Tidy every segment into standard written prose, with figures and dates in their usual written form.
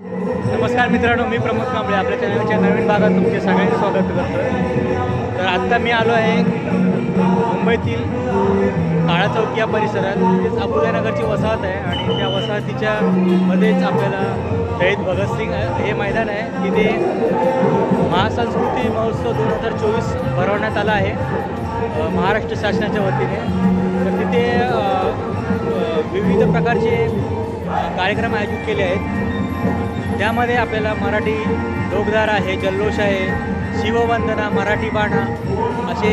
नमस्कार मित्रांनो, मी प्रमोद कांबळे आपल्या चॅनलच्या नवीन भागात तुमचे सगळ्यांचे स्वागत करतो. तर आत्ता मी आलो आहे मुंबईतील काळा चौक या परिसरात. तिथेच अबुदयनगरची वसाहत आहे आणि त्या वसाहतीच्या मध्येच आपल्याला शहीद भगतसिंग हे मैदान आहे. तिथे महासंस्कृती महोत्सव 2024 भरवण्यात आला आहे महाराष्ट्र शासनाच्या वतीने. तर तिथे विविध प्रकारचे कार्यक्रम आयोजित केले आहेत. त्यामध्ये आपल्याला मराठी लोकधार आहे, जल्लोष आहे, शिववंदना, मराठी बाणा असे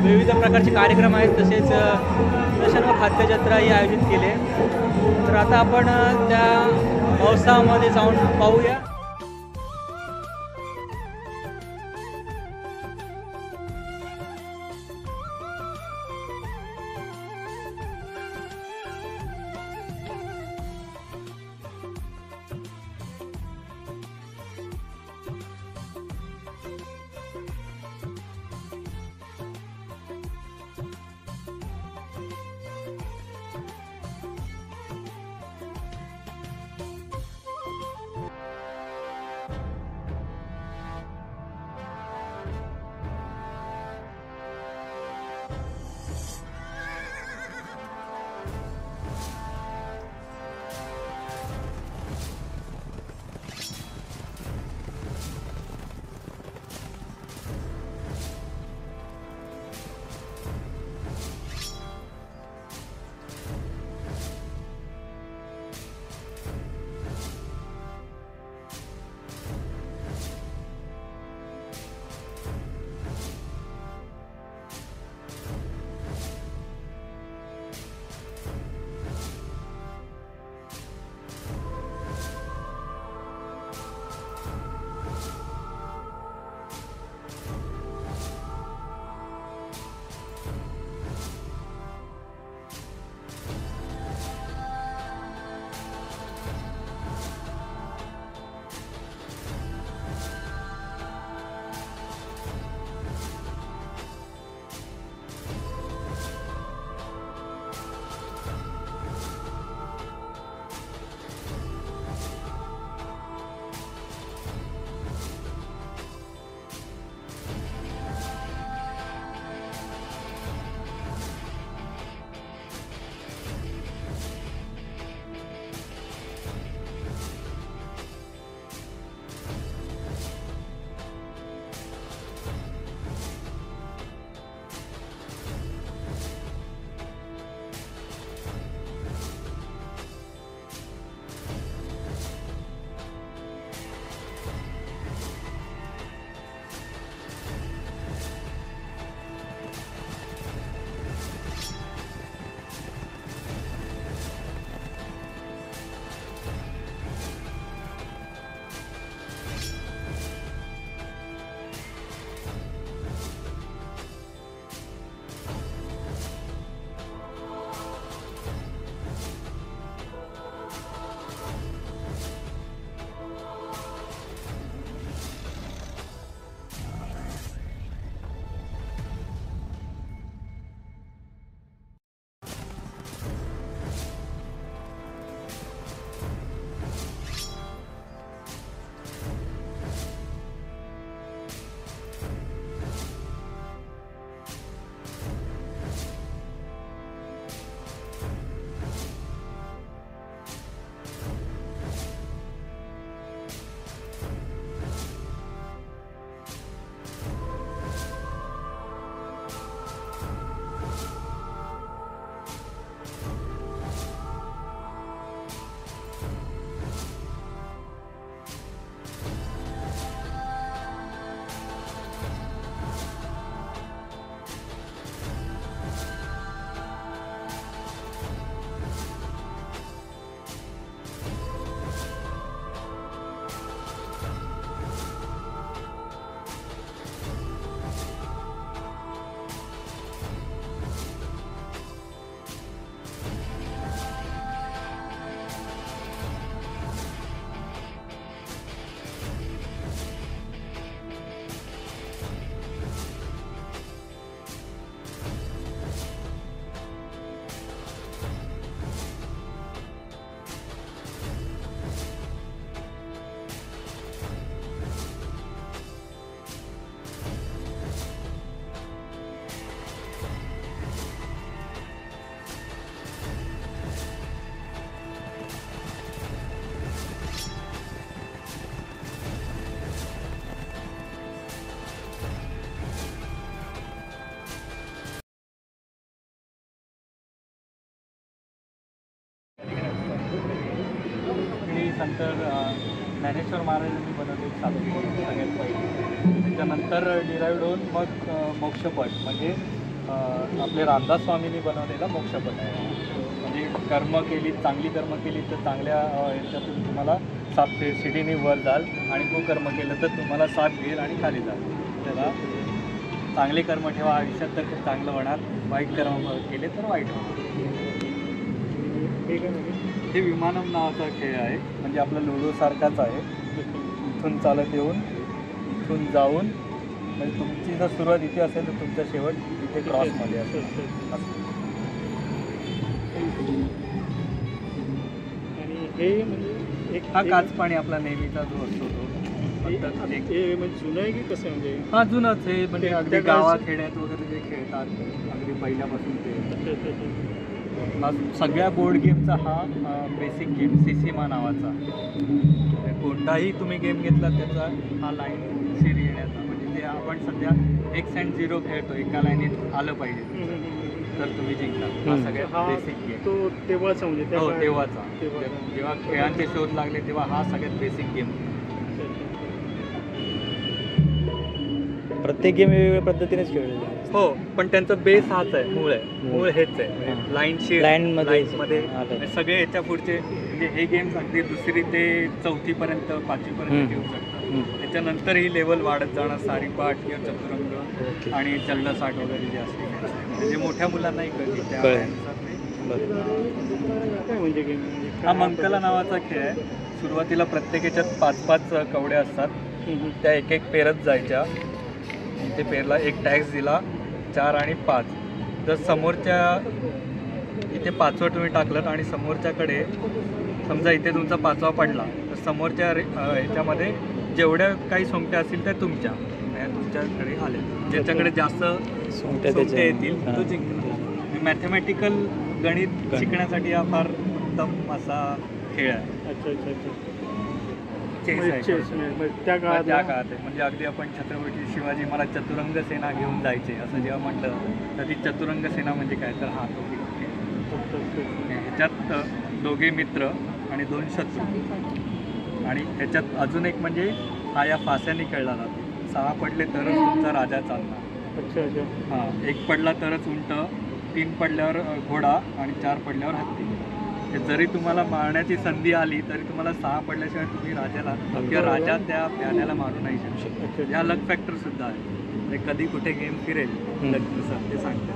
विविध प्रकारचे कार्यक्रम आहेत. तसेच दर्शन व खाद्यजत्राही आयोजित केले. तर आता आपण त्या महोत्सवामध्ये जाऊन पाहूया. मी संत ज्ञानेश्वर महाराजांनी बनवले सातवी सगळ्यात पहिले. त्याच्यानंतर डिराईव्ड होऊन मग मोक्षपट म्हणजे आपले रामदास स्वामींनी बनवलेला मोक्षपट आहे. म्हणजे कर्म केली, चांगली कर्म केली तर चांगल्या ह्याच्यातून तुम्हाला 7 शिडीने वर जाल आणि कुकर्म केलं तर तुम्हाला 7 घेईल आणि खाली जाल. त्याला चांगले कर्म ठेवा आयुष्यात तर खूप चांगलं होणार, वाईट कर्म केले तर वाईट होणार. हे विमानम नावाचा खेळ आहे. म्हणजे आपला लुडोसारखाच आहे. इथून चालत येऊन इथून जाऊन म्हणजे तुमची जर सुरुवात इथे असेल तर तुमचा शेवट इथे क्रॉसमध्ये असेल. आणि हे म्हणजे हा काचपाणी आपला नेहमीचा जो असतो तो म्हणजे जुनं आहे की कसं म्हणजे? हा जुनंच आहे. म्हणजे अगदी गावाखेड्यात वगैरे जे खेळतात अगदी पहिल्यापासून ते. सगळ्या बोर्ड गेमचा हा बेसिक गेम सिसिमा नावाचा. कोणताही तुम्ही गेम घेतला त्याचा हा लाईन शिरी येण्याचा म्हणजे ते आपण सध्या X and 0 खेळतो. एका लाईनीत आलं पाहिजे तर तुम्ही जिंकता. हा सगळ्यात बेसिक गेम तो तेव्हाचा म्हणजे हो तेव्हाचा. जेव्हा खेळांचे शोध लागले तेव्हा हा सगळ्यात बेसिक गेम. प्रत्येक गेम वेगवेगळ्या पद्धतीनेच खेळलेले आहे. हो पण त्यांचं बेस हाच आहे. मूळ हेच आहे. लाईन शीट मध्ये सगळे याच्या पुढचे म्हणजे हे गेम्स अगदी 2री ते 4थीपर्यंत 5वीपर्यंत घेऊ शकतात. त्याच्यानंतर ही लेवल वाढत जाणार. सारीपाट किंवा चतुरंग आणि चल्लसाट वगैरे जे असते म्हणजे मोठ्या मुलांनाही कळते म्हणजे गेम. हा मंकला नावाचा खेळ आहे. सुरुवातीला प्रत्येक याच्यात 5-5 कवड्या असतात. त्या एक पेरत जायच्या. ते पेरला एक टॅक्स दिला 4 आणि 5. जर समोरच्या इथे 5वं तुम्ही टाकलं आणि समोरच्याकडे समजा इथे तुमचा 5वा पडला तर समोरच्या ह्याच्यामध्ये जेवढ्या काही सोंगट्या असतील त्या तुमच्याकडे आले. ज्याच्याकडे जास्त सोंगट्या येतील तो जिंकतो. मॅथमॅटिकल गणित शिकण्यासाठी हा फार उत्तम असा खेळ आहे. त्या काळात आहे. म्हणजे अगदी आपण छत्रपती शिवाजी महाराज चतुरंग सेना घेऊन जायचे असं जेव्हा म्हटलं तर ती चतुरंग सेना म्हणजे काय तर हा तो ह्याच्यात 2 मित्र आणि 2 शत्रू. आणि ह्याच्यात अजून एक म्हणजे हा या फास्यांनी खेळला जातो. 6 पडले तरच तुमचा राजा चालणार. हां 1 पडला तरच उंट, 3 पडल्यावर घोडा आणि 4 पडल्यावर हत्ती. जरी तुम्हाला मारण्याची संधी आली तरी तुम्हाला 6 पडल्याशिवाय तुम्ही राजाला किंवा राजा त्या प्याद्याला मारू नाही शकतो. हा लक फॅक्टर सुद्धा आहे. ते कधी कुठे गेम फिरेल लकनुसार ते सांगते.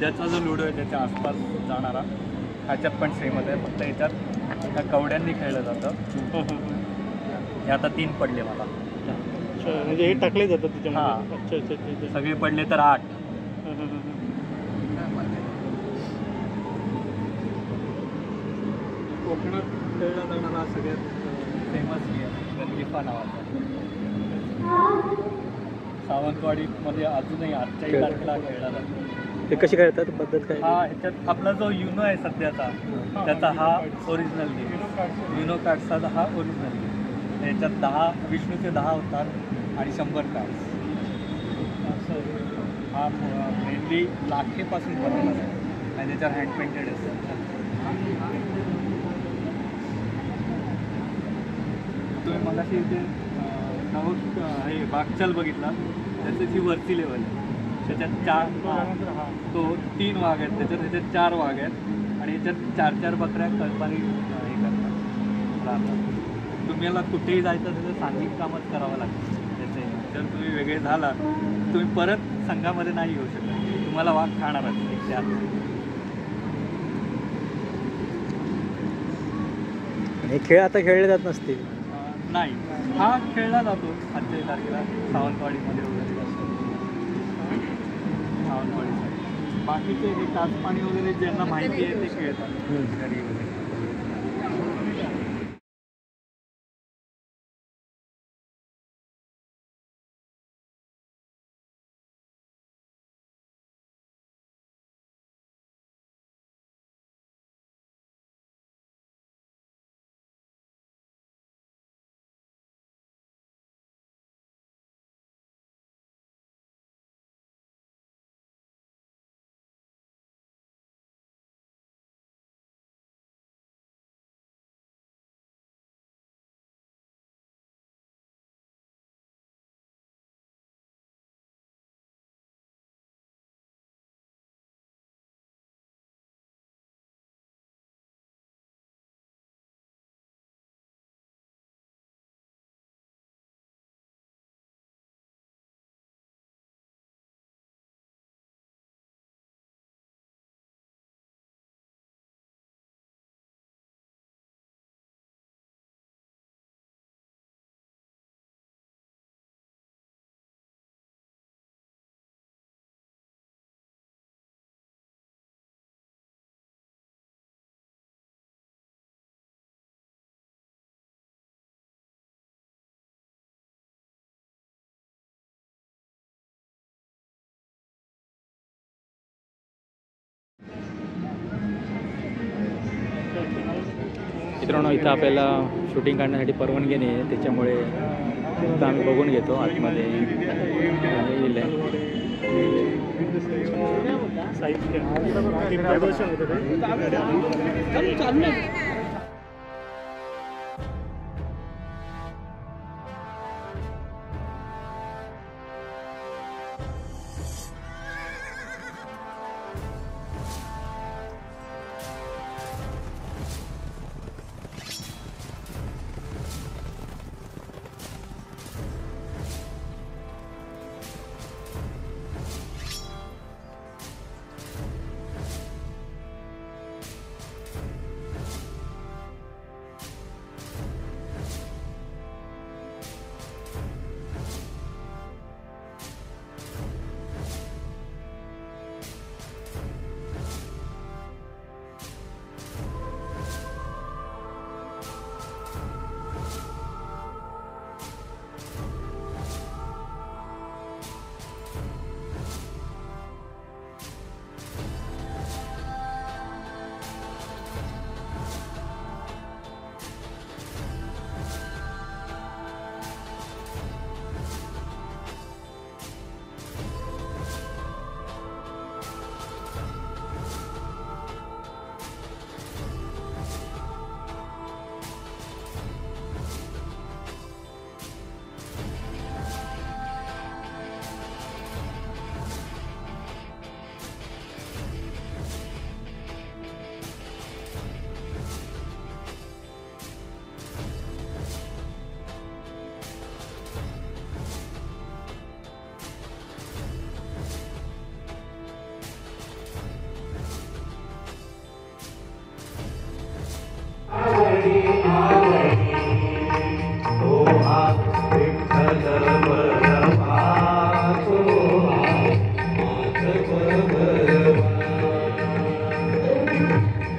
ज्याचा जो लुडो आहे त्याच्या आसपास जाणारा ह्याच्यात पण सेमच आहे. फक्त ह्याच्यात एका कवड्यांनी खेळलं जातं. हे आता 3 पडले मला. म्हणजे हे टाकले जातात त्याच्यामध्ये. अच्छा. सगळे पडले तर 8. कोकणात खेळला जाणारा सगळ्यात फेमस गेम गणगिफा नावाचा. सावंतवाडीमध्ये अजूनही आजच्याही तारखेला खेळला जातो. ते कशी खेळतात पद्धत काय? हा ह्याच्यात आपला जो युनो आहे सध्याचा त्याचा हा ओरिजिनल गेम. युनो कार्ड्सचा हा ओरिजिनल गेम. ह्याच्यात 10 विष्णूचे 10 होतात आणि 100 कार्ड्स. हा मेनली लाखेपासून बनवला आहे आणि त्याच्यावर हँड पेंटेड असतात. तुम्ही मगाशी इथे हे बागचाल बघितला त्याची जी वरची लेवल आहे त्याच्यात 4 तो 3 वाघ आहेत. त्याच्यात 4 वाघ आहेत आणि याच्यात 4-4 बकऱ्या कल्पनी हे करतात राहतात. तुम्हाला कुठेही जायचं त्याचं सांघिक कामच करावं लागतं. त्याचे जर तुम्ही वेगळे झाला तुम्ही परत संघामध्ये नाही येऊ शकत. तुम्हाला वाघ खाणारच एक त्यात. हे खेळ आता खेळले जात नसतील. नाही हा खेळला जातो आजच्या तारखेला सावंतवाडीमध्ये वगैरे असतो. सावंतवाडी बाकीचे हे काचपाणी वगैरे ज्यांना माहिती आहे ते खेळतात घरी वगैरे. मित्रांनो इथं आपल्याला शूटिंग काढण्यासाठी परवानगी नाही आहे, त्याच्यामुळे इथं आम्ही बघून घेतो आतमध्ये येईल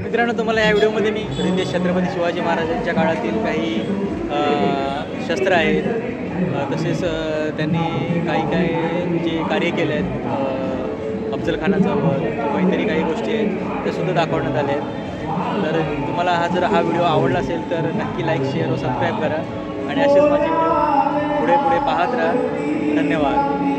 मित्रांनो, तुम्हाला या व्हिडिओमध्ये मी रितेश छत्रपती शिवाजी महाराजांच्या काळातील काही शस्त्र आहेत, तसेच त्यांनी काही जे कार्य केले आहेत अफजल खानाचा वध किंवा इतरही काही गोष्टी आहेत ते सुद्धा दाखवण्यात आले आहेत. तर तुम्हाला जर हा व्हिडिओ आवडला असेल तर नक्की लाईक, शेअर व सबस्क्राईब करा आणि असेच माझे व्हिडिओ पुढे पाहत राहा. धन्यवाद.